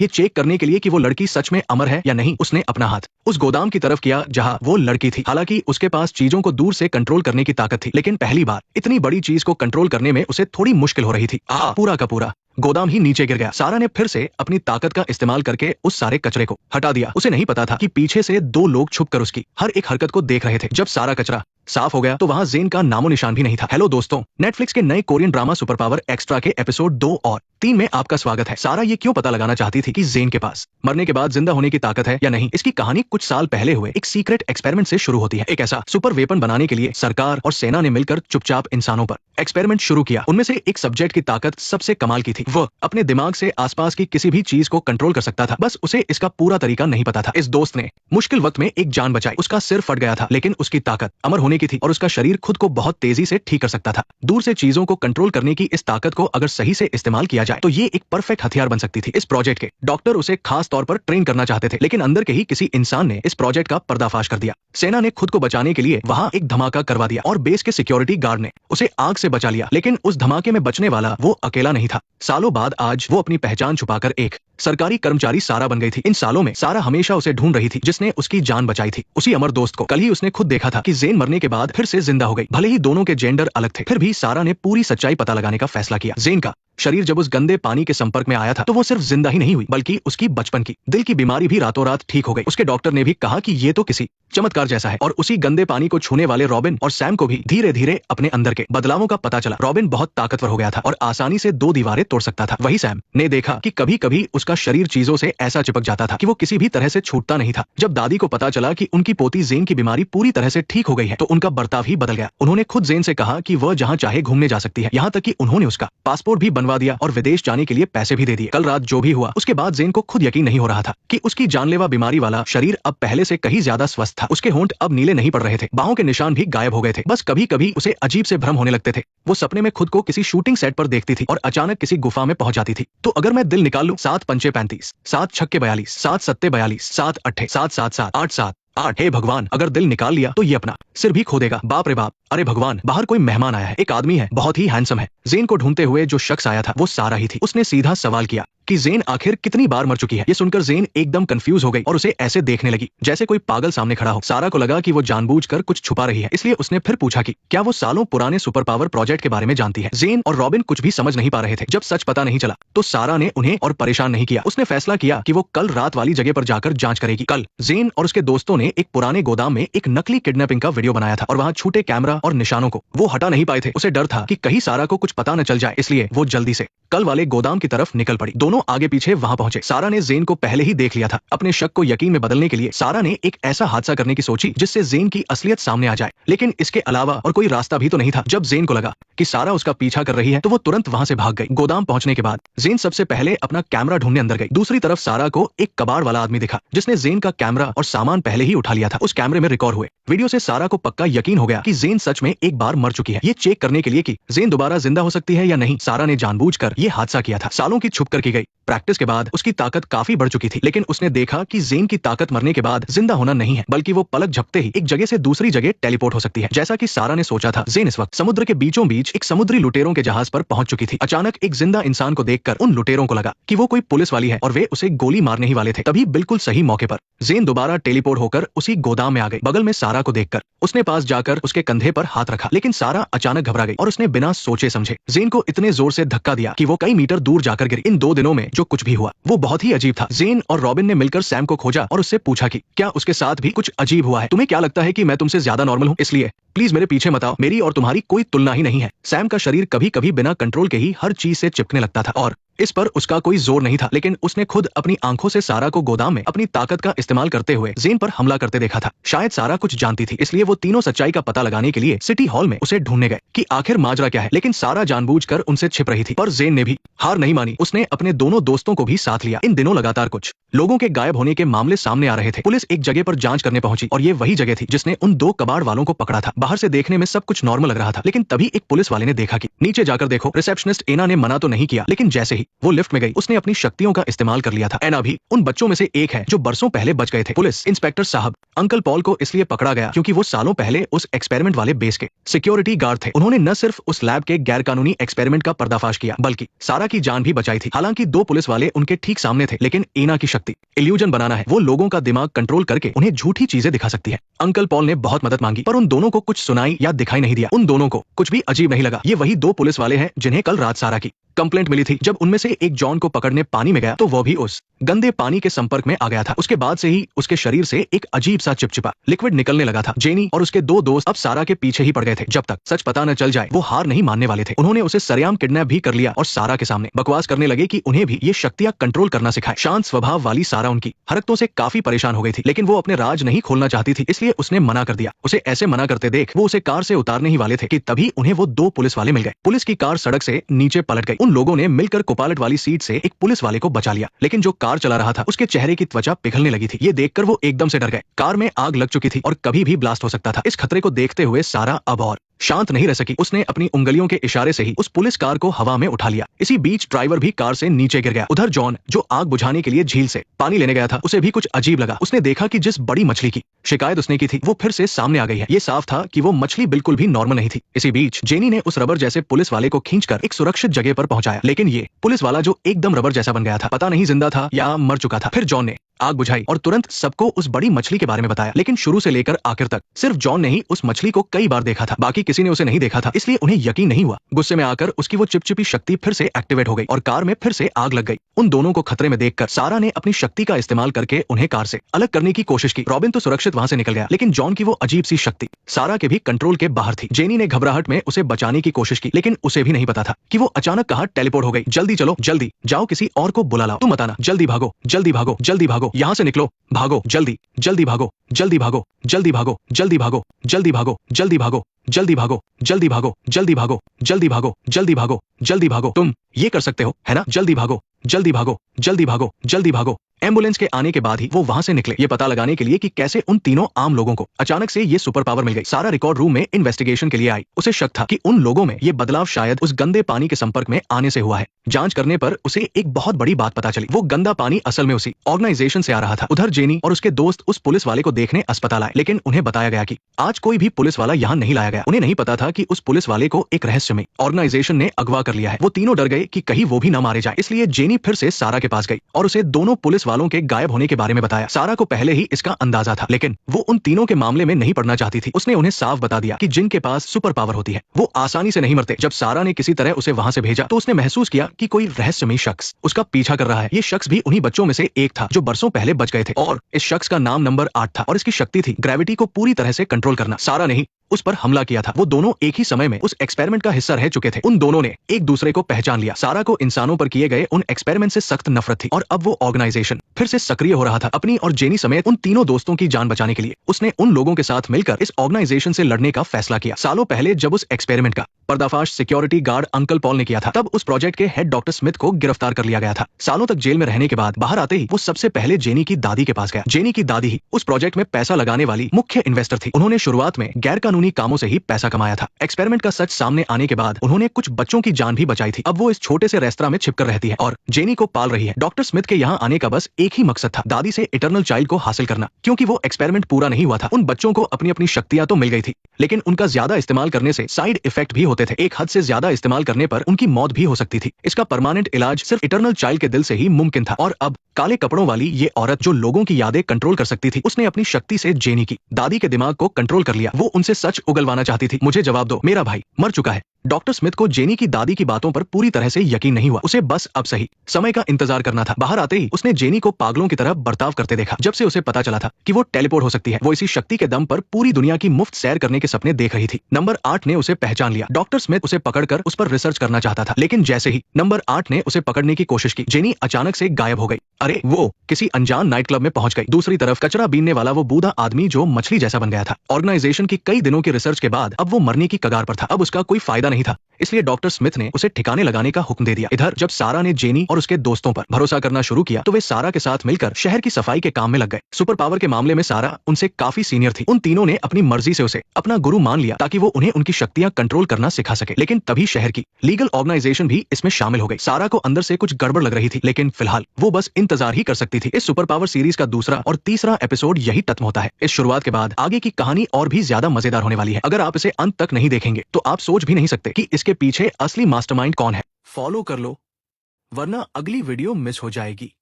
ये चेक करने के लिए कि वो लड़की सच में अमर है या नहीं, उसने अपना हाथ उस गोदाम की तरफ किया जहां वो लड़की थी। हालांकि उसके पास चीजों को दूर से कंट्रोल करने की ताकत थी, लेकिन पहली बार इतनी बड़ी चीज को कंट्रोल करने में उसे थोड़ी मुश्किल हो रही थी। पूरा का पूरा गोदाम ही नीचे गिर गया। सारा ने फिर से अपनी ताकत का इस्तेमाल करके उस सारे कचरे को हटा दिया। उसे नहीं पता था कि पीछे से 2 लोग छुपकर उसकी हर एक हरकत को देख रहे थे। जब सारा कचरा साफ हो गया तो वहां जेन का नामो निशान भी नहीं था। हेलो दोस्तों, नेटफ्लिक्स के नए Korean drama super power extra के एपिसोड 2 और 3 में आपका स्वागत है। सारा ये क्यों पता लगाना चाहती थी कि जेन के पास मरने के बाद जिंदा होने की ताकत है या नहीं? इसकी कहानी कुछ साल पहले हुए एक सीक्रेट एक्सपेरिमेंट से शुरू होती है। एक ऐसा सुपर वेपन बनाने के लिए सरकार और सेना ने मिलकर चुपचाप इंसानों पर एक्सपेरिमेंट शुरू किया। उनमें से एक सब्जेक्ट की ताकत सबसे कमाल की थी। वह अपने दिमाग से आसपास की किसी भी चीज को कंट्रोल कर सकता था, बस उसे इसका पूरा तरीका नहीं पता था। इस दोस्त ने मुश्किल वक्त में एक जान बचाई। उसका सिर फट गया था, लेकिन उसकी ताकत अमर होने की थी और उसका शरीर खुद को बहुत तेजी से ठीक कर सकता था। दूर से चीजों को कंट्रोल करने की इस ताकत को अगर सही से इस्तेमाल किया जाए तो ये एक परफेक्ट हथियार बन सकती थी। इस प्रोजेक्ट के डॉक्टर उसे खास तौर पर ट्रेन करना चाहते थे, लेकिन अंदर के ही किसी इंसान ने इस प्रोजेक्ट का पर्दाफाश कर दिया। सेना ने खुद को बचाने के लिए वहां एक धमाका करवा दिया और बेस के सिक्योरिटी गार्ड ने उसे आग से बचा लिया। लेकिन उस धमाके में बचने वाला वो अकेला नहीं था। सालों बाद आज वो अपनी पहचान छुपाकर एक सरकारी कर्मचारी सारा बन गई थी। इन सालों में सारा हमेशा उसे ढूंढ रही थी जिसने उसकी जान बचाई थी। उसी अमर दोस्त को कल ही उसने खुद देखा था कि जेन मरने के बाद फिर से जिंदा हो गई। भले ही दोनों के जेंडर अलग थे, फिर भी सारा ने पूरी सच्चाई पता लगाने का फैसला किया। जेन का शरीर जब उस गंदे पानी के संपर्क में आया था तो वो सिर्फ जिंदा ही नहीं हुई, बल्कि उसकी बचपन की दिल की बीमारी भी रातों रात ठीक हो गई। उसके डॉक्टर ने भी कहा कि ये तो किसी चमत्कार जैसा है। और उसी गंदे पानी को छूने वाले रॉबिन और सैम को भी धीरे धीरे अपने अंदर के बदलावों का पता चला। रॉबिन बहुत ताकतवर हो गया था और आसानी से 2 दीवारें तोड़ सकता था। वही सैम ने देखा कि कभी कभी उसका शरीर चीजों से ऐसा चिपक जाता था कि वो किसी भी तरह से छूटता नहीं था। जब दादी को पता चला कि उनकी पोती जेन की बीमारी पूरी तरह से ठीक हो गई है तो उनका बर्ताव ही बदल गया। उन्होंने खुद जेन से कहा कि वह जहाँ चाहे घूमने जा सकती है, यहाँ तक कि उन्होंने उसका पासपोर्ट भी बनवा दिया और विदेश जाने के लिए पैसे भी दे दिए। कल रात जो भी हुआ उसके बाद जेन को खुद यकीन नहीं हो रहा था कि उसकी जानलेवा बीमारी वाला शरीर अब पहले से कहीं ज्यादा स्वस्थ था। उसके होंठ अब नीले नहीं पड़ रहे थे, बाहों के निशान भी गायब हो गए थे। बस कभी कभी उसे अजीब से भ्रम होने लगते थे। वो सपने में खुद को किसी शूटिंग सेट पर देखती थी और अचानक किसी गुफा में पहुंच जाती थी। तो अगर मैं दिल निकाल लूं 7 पंचे 35, 7 छक्के 42, 7 सत्ते 42, 7 अट्ठे 7 7 7 8 7 8। हे भगवान, अगर दिल निकाल लिया तो ये अपना सिर भी खो देगा। बाप रे बाप, अरे भगवान, बाहर कोई मेहमान आया है। एक आदमी है, बहुत ही हैंडसम है। जेन को ढूंढते हुए जो शख्स आया था वो सारा ही थी। उसने सीधा सवाल किया कि जेन आखिर कितनी बार मर चुकी है। ये सुनकर जेन एकदम कंफ्यूज हो गई और उसे ऐसे देखने लगी जैसे कोई पागल सामने खड़ा हो। सारा को लगा कि वो जानबूझकर कुछ छुपा रही है, इसलिए उसने फिर पूछा कि क्या वो सालों पुराने सुपर पावर प्रोजेक्ट के बारे में जानती है। जेन और रॉबिन कुछ भी समझ नहीं पा रहे थे। जब सच पता नहीं चला तो सारा ने उन्हें और परेशान नहीं किया। उसने फैसला किया कि वो कल रात वाली जगह पर जाकर जांच करेगी। कल जेन और उसके दोस्तों ने एक पुराने गोदाम में एक नकली किडनैपिंग का वीडियो बनाया था और वहां छूटे कैमरा और निशानों को वो हटा नहीं पाए थे। उसे डर था कि कहीं सारा को कुछ पता न चल जाए, इसलिए वो जल्दी से कल वाले गोदाम की तरफ निकल पड़ी। दोनों आगे पीछे वहां पहुंचे। सारा ने जेन को पहले ही देख लिया था। अपने शक को यकीन में बदलने के लिए सारा ने एक ऐसा हादसा करने की सोची जिससे जेन की असलियत सामने आ जाए, लेकिन इसके अलावा और कोई रास्ता भी तो नहीं था। जब जेन को लगा कि सारा उसका पीछा कर रही है तो वो तुरंत वहां से भाग गई। गोदाम पहुंचने के बाद जेन सबसे पहले अपना कैमरा ढूंढने अंदर गई। दूसरी तरफ सारा को एक कबाड़ वाला आदमी दिखा जिसने जेन का कैमरा और सामान पहले ही उठा लिया था। उस कैमरे में रिकॉर्ड हुए वीडियो से सारा को पक्का यकीन हो गया कि जेन सच में एक बार मर चुकी है। ये चेक करने के लिए कि जेन दोबारा जिंदा हो सकती है या नहीं, सारा ने जानबूझकर ये हादसा किया था। सालों की छुप कर की गई प्रैक्टिस के बाद उसकी ताकत काफी बढ़ चुकी थी, लेकिन उसने देखा कि जेन की ताकत मरने के बाद जिंदा होना नहीं है, बल्कि वो पलक झपकते ही एक जगह से दूसरी जगह टेलीपोर्ट हो सकती है। जैसा कि सारा ने सोचा था, जेन इस वक्त समुद्र के बीचों बीच एक समुद्री लुटेरों के जहाज पर पहुंच चुकी थी। अचानक एक जिंदा इंसान को देखकर उन लुटेरों को लगा कि वो कोई पुलिस वाली है और वे उसे गोली मारने ही वाले थे। तभी बिल्कुल सही मौके पर जेन दोबारा टेलीपोर्ट होकर उसी गोदाम में आ गई। बगल में सारा को देखकर उसने पास जाकर उसके कंधे पर हाथ रखा, लेकिन सारा अचानक घबरा गई और उसने बिना सोचे समझे जेन को इतने जोर से धक्का दिया कि वो कई मीटर दूर जाकर गिरी। इन 2 दिनों में जो कुछ भी हुआ वो बहुत ही अजीब था। जेन और रॉबिन ने मिलकर सैम को खोजा और उससे पूछा कि क्या उसके साथ भी कुछ अजीब हुआ है। तुम्हें क्या लगता है कि मैं तुमसे ज्यादा नॉर्मल हूँ? इसलिए प्लीज मेरे पीछे मत आओ, मेरी और तुम्हारी कोई तुलना ही नहीं है। सैम का शरीर कभी कभी बिना कंट्रोल के ही हर चीज से चिपकने लगता था और इस पर उसका कोई जोर नहीं था, लेकिन उसने खुद अपनी आंखों से सारा को गोदाम में अपनी ताकत का इस्तेमाल करते हुए जेन पर हमला करते देखा था। शायद सारा कुछ जानती थी, इसलिए वो तीनों सच्चाई का पता लगाने के लिए सिटी हॉल में उसे ढूंढने गए कि आखिर माजरा क्या है। लेकिन सारा जानबूझकर उनसे छिप रही थी, पर जेन ने भी हार नहीं मानी। उसने अपने दोनों दोस्तों को भी साथ लिया। इन दिनों लगातार कुछ लोगों के गायब होने के मामले सामने आ रहे थे। पुलिस एक जगह पर जांच करने पहुंची और ये वही जगह थी जिसने उन 2 कबाड़ वालों को पकड़ा था। बाहर से देखने में सब कुछ नॉर्मल लग रहा था, लेकिन तभी एक पुलिस वाले ने देखा कि नीचे जाकर देखो। रिसेप्शनिस्ट एना ने मना तो नहीं किया, लेकिन जैसे ही वो लिफ्ट में गई, उसने अपनी शक्तियों का इस्तेमाल कर लिया था। एना भी उन बच्चों में से एक है जो बरसों पहले बच गए थे। पुलिस इंस्पेक्टर साहब, अंकल पॉल को इसलिए पकड़ा गया क्योंकि वो सालों पहले उस एक्सपेरिमेंट वाले बेस के सिक्योरिटी गार्ड थे। उन्होंने न सिर्फ उस लैब के गैरकानूनी एक्सपेरिमेंट का पर्दाफाश किया बल्कि सारा की जान भी बचाई थी। हालांकि 2 पुलिस वाले उनके ठीक सामने थे, लेकिन एना की शक्ति इल्यूजन बनाना है। वो लोगों का दिमाग कंट्रोल करके उन्हें झूठी चीजें दिखा सकती है। अंकल पॉल ने बहुत मदद मांगी पर उन दोनों को कुछ सुनाई या दिखाई नहीं दिया। उन दोनों को कुछ भी अजीब नहीं लगा। ये वही 2 पुलिस वाले हैं जिन्हें कल रात सारा की कंप्लेंट मिली थी। जब उनमें से एक जॉन को पकड़ने पानी में गया तो वह भी उस गंदे पानी के संपर्क में आ गया था। उसके बाद से ही उसके शरीर से एक अजीब सा चिपचिपा लिक्विड निकलने लगा था। जेनी और उसके 2 दोस्त अब सारा के पीछे ही पड़ गए थे। जब तक सच पता न चल जाए वो हार नहीं मानने वाले थे। उन्होंने उसे सरेआम किडनैप भी कर लिया और सारा के सामने बकवास करने लगे कि उन्हें भी ये शक्तियां कंट्रोल करना सिखाए। शांत स्वभाव वाली सारा उनकी हरकतों से काफी परेशान हो गई थी, लेकिन वो अपने राज नहीं खोलना चाहती थी, इसलिए उसने मना कर दिया। उसे ऐसे मना करते देख वो उसे कार से उतारने ही वाले थे कि तभी उन्हें वो 2 पुलिस वाले मिल गए। पुलिस की कार सड़क से नीचे पलट गई। उन लोगों ने मिलकर कोपायलट वाली सीट से एक पुलिस वाले को बचा लिया, लेकिन जो कार चला रहा था उसके चेहरे की त्वचा पिघलने लगी थी। ये देखकर वो एकदम से डर गए। कार में आग लग चुकी थी और कभी भी ब्लास्ट हो सकता था। इस खतरे को देखते हुए सारा अब और शांत नहीं रह सकी। उसने अपनी उंगलियों के इशारे से ही उस पुलिस कार को हवा में उठा लिया। इसी बीच ड्राइवर भी कार से नीचे गिर गया। उधर जॉन, जो आग बुझाने के लिए झील से पानी लेने गया था, उसे भी कुछ अजीब लगा। उसने देखा कि जिस बड़ी मछली की शिकायत उसने की थी वो फिर से सामने आ गई है। ये साफ था कि वो मछली बिल्कुल भी नॉर्मल नहीं थी। इसी बीच जेनी ने उस रबर जैसे पुलिस वाले को खींचकर एक सुरक्षित जगह पर पहुंचाया, लेकिन ये पुलिस वाला जो एकदम रबर जैसा बन गया था, पता नहीं जिंदा था या मर चुका था। फिर जॉन ने आग बुझाई और तुरंत सबको उस बड़ी मछली के बारे में बताया, लेकिन शुरू से लेकर आखिर तक सिर्फ जॉन ने ही उस मछली को कई बार देखा था। बाकी किसी ने उसे नहीं देखा था, इसलिए उन्हें यकीन नहीं हुआ। गुस्से में आकर उसकी वो चिपचिपी शक्ति फिर से एक्टिवेट हो गई और कार में फिर से आग लग गई। उन दोनों को खतरे में देखकर सारा ने अपनी शक्ति का इस्तेमाल करके उन्हें कार से अलग करने की कोशिश की। रॉबिन तो सुरक्षित वहां से निकल गया, लेकिन जॉन की वो अजीब सी शक्ति सारा के भी कंट्रोल के बाहर थी। जेनी ने घबराहट में उसे बचाने की कोशिश की, लेकिन उसे भी नहीं पता था कि वो अचानक कहां टेलीपोर्ट हो गई। जल्दी चलो, जल्दी जाओ, किसी और को बुला लाओ, तुम मत आना, जल्दी भागो, जल्दी भागो, जल्दी भागो, यहाँ से निकलो, भागो, जल्दी, जल्दी भागो, जल्दी भागो, जल्दी भागो, जल्दी भागो, जल्दी भागो, जल्दी भागो, जल्दी भागो, जल्दी भागो, जल्दी भागो, जल्दी भागो, जल्दी भागो, जल्दी भागो, तुम ये कर सकते हो, है ना? जल्दी भागो, जल्दी भागो, जल्दी भागो, जल्दी भागो। एम्बुलेंस के आने के बाद ही वो वहां से निकले, ये पता लगाने के लिए कि कैसे उन तीनों आम लोगों को अचानक से ये सुपर पावर मिल गई। सारा रिकॉर्ड रूम में इन्वेस्टिगेशन के लिए आई। उसे शक था कि उन लोगों में ये बदलाव शायद उस गंदे पानी के संपर्क में आने से हुआ है। जांच करने पर उसे एक बहुत बड़ी बात पता चली। वो गंदा पानी असल में उसी ऑर्गेनाइजेशन से आ रहा था। उधर जेनी और उसके दोस्त उस पुलिस वाले को देखने अस्पताल आए, लेकिन उन्हें बताया गया कि आज कोई भी पुलिस वाला यहाँ नहीं लाया गया। उन्हें नहीं पता था कि उस पुलिस वाले को एक रहस्यमय ऑर्गेनाइजेशन ने अगवा कर लिया है। वो तीनों डर गए कि कहीं वो भी न मारे जाए, इसलिए जेनी फिर से सारा के पास गई और उसे दोनों पुलिस वालों के गायब होने के बारे में बताया। सारा को पहले ही इसका अंदाजा था, लेकिन वो उन तीनों के मामले में नहीं पड़ना चाहती थी। उसने उन्हें साफ बता दिया कि जिनके पास सुपर पावर होती है वो आसानी से नहीं मरते। जब सारा ने किसी तरह उसे वहां से भेजा तो उसने महसूस किया कि कोई रहस्यमयी शख्स उसका पीछा कर रहा है। ये शख्स भी उन्हीं बच्चों में से एक था जो बरसों पहले बच गए थे और इस शख्स का नाम नंबर 8 था और इसकी शक्ति थी ग्रेविटी को पूरी तरह से कंट्रोल करना। सारा ने ही उस पर हमला किया था। वो दोनों एक ही समय में उस एक्सपेरिमेंट का हिस्सा रह चुके थे। उन दोनों ने एक दूसरे को पहचान लिया। सारा को इंसानों पर किए गए उन एक्सपेरिमेंट से सख्त नफरत थी और अब वो ऑर्गेनाइजेशन फिर से सक्रिय हो रहा था। अपनी और जेनी समेत उन तीनों दोस्तों की जान बचाने के लिए उसने उन लोगों के साथ मिलकर इस ऑर्गेनाइजेशन से लड़ने का फैसला किया। सालों पहले जब उस एक्सपेरिमेंट का पर्दाफाश सिक्योरिटी गार्ड अंकल पॉल ने किया था, तब उस प्रोजेक्ट के हेड डॉक्टर स्मिथ को गिरफ्तार कर लिया गया था। सालों तक जेल में रहने के बाद बाहर आते ही वो सबसे पहले जेनी की दादी के पास गया। जेनी की दादी ही उस प्रोजेक्ट में पैसा लगाने वाली मुख्य इन्वेस्टर थी। उन्होंने शुरुआत में गैर कानूनी कामों से ही पैसा कमाया था। एक्सपेरिमेंट का सच सामने आने के बाद उन्होंने कुछ बच्चों की जान भी बचाई थी। अब वो इस छोटे से रेस्तरां में छिपकर रहती है और जेनी को पाल रही है। डॉक्टर स्मिथ के यहाँ आने का बस एक ही मकसद था, दादी से इटर्नल चाइल्ड को हासिल करना। क्योंकि वो एक्सपेरिमेंट पूरा नहीं हुआ था, उन बच्चों को अपनी अपनी शक्तियां तो मिल गई थी, लेकिन उनका ज्यादा इस्तेमाल करने से साइड इफेक्ट भी होते थे। एक हद से ज्यादा इस्तेमाल करने पर उनकी मौत भी हो सकती थी। इसका परमानेंट इलाज सिर्फ इटर्नल चाइल्ड के दिल से ही मुमकिन था। और अब काले कपड़ों वाली ये औरत जो लोगों की यादें कंट्रोल कर सकती थी, उसने अपनी शक्ति से जेनी की दादी के दिमाग को कंट्रोल कर लिया। वो उनसे सच उगलवाना चाहती थी। मुझे जवाब दो, मेरा भाई मर चुका है। डॉक्टर स्मिथ को जेनी की दादी की बातों पर पूरी तरह से यकीन नहीं हुआ। उसे बस अब सही समय का इंतजार करना था। बाहर आते ही उसने जेनी को पागलों की तरह बर्ताव करते देखा। जब से उसे पता चला था कि वो टेलीपोर्ट हो सकती है, वो इसी शक्ति के दम पर पूरी दुनिया की मुफ्त सैर करने के सपने देख रही थी। नंबर 8 ने उसे पहचान लिया। डॉक्टर स्मिथ उसे पकड़कर उस पर रिसर्च करना चाहता था, लेकिन जैसे ही नंबर 8 ने उसे पकड़ने की कोशिश की, जेनी अचानक से गायब हो गई। अरे वो किसी अनजान नाइट क्लब में पहुंच गई। दूसरी तरफ कचरा बीनने वाला वो बूढ़ा आदमी जो मछली जैसा बन गया था। ऑर्गेनाइजेशन की कई दिनों की रिसर्च के बाद अब वो मरने की कगार पर था। अब उसका कोई फायदा नहीं था, इसलिए डॉक्टर स्मिथ ने उसे ठिकाने लगाने का हुक्म दे दिया। इधर जब सारा ने जेनी और उसके दोस्तों पर भरोसा करना शुरू किया तो वे सारा के साथ मिलकर शहर की सफाई के काम में लग गए। सुपर पावर के मामले में सारा उनसे काफी सीनियर थी। उन तीनों ने अपनी मर्जी से उसे अपना गुरु मान लिया ताकि वो उन्हें उनकी शक्तियां कंट्रोल करना सिखा सके। लेकिन तभी शहर की लीगल ऑर्गेनाइजेशन भी इसमें शामिल हो गई। सारा को अंदर से कुछ गड़बड़ लग रही थी, लेकिन फिलहाल वो बस इंतजार ही कर सकती थी। इस सुपर पावर सीरीज का दूसरा और तीसरा एपिसोड यही खत्म होता है। इस शुरुआत के बाद आगे की कहानी और भी ज्यादा मजेदार होने वाली है। अगर आप इसे अंत तक नहीं देखेंगे तो आप सोच भी नहीं सकते कि इसके पीछे असली मास्टरमाइंड कौन है। फॉलो कर लो, वरना अगली वीडियो मिस हो जाएगी।